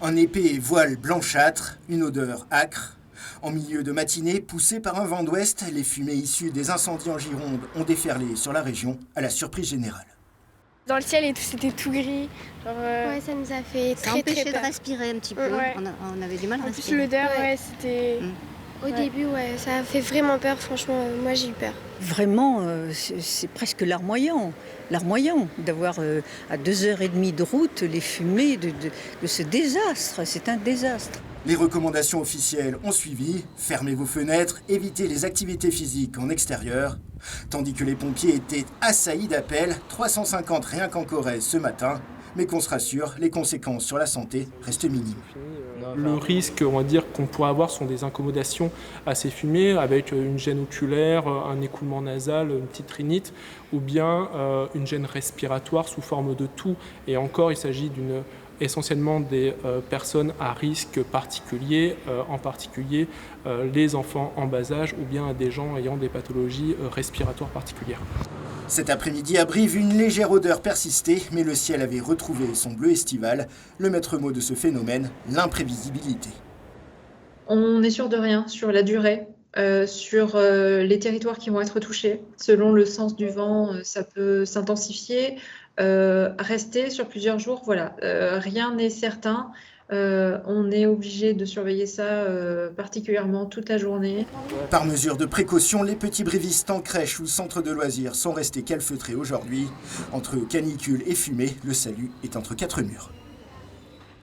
Un épais voile blanchâtre, une odeur âcre. En milieu de matinée, poussés par un vent d'ouest, les fumées issues des incendies en Gironde ont déferlé sur la région à la surprise générale. Dans le ciel, c'était tout gris. Ouais, ça nous a fait Ça très empêchait peur. de respirer un petit peu. Ouais. On avait du mal à En plus, respirer. l'odeur, Ouais. c'était... Au début, ça a fait vraiment peur. Franchement, moi, j'ai eu peur. Vraiment, c'est presque larmoyant. Larmoyant d'avoir à 2h30 de route les fumées de ce désastre. C'est un désastre. Les recommandations officielles ont suivi. Fermez vos fenêtres, évitez les activités physiques en extérieur. Tandis que les pompiers étaient assaillis d'appels, 350 rien qu'en Corrèze ce matin. Mais qu'on se rassure, les conséquences sur la santé restent minimes. Le risque, on va dire, qu'on pourrait avoir sont des incommodations à ces fumées avec une gêne oculaire, un écoulement nasal, une petite rhinite ou bien une gêne respiratoire sous forme de toux. Et encore, il s'agit essentiellement des personnes à risque particulier, en particulier les enfants en bas âge ou bien des gens ayant des pathologies respiratoires particulières. Cet après-midi à Brive, une légère odeur persistait, mais le ciel avait retrouvé son bleu estival. Le maître mot de ce phénomène, l'imprévisibilité. On n'est sûr de rien sur la durée, sur les territoires qui vont être touchés. Selon le sens du vent, ça peut s'intensifier, rester sur plusieurs jours. Voilà, rien n'est certain. On est obligé de surveiller ça particulièrement toute la journée. Par mesure de précaution, les petits brivistes en crèche ou centre de loisirs sont restés calfeutrés aujourd'hui. Entre canicule et fumée, le salut est entre quatre murs.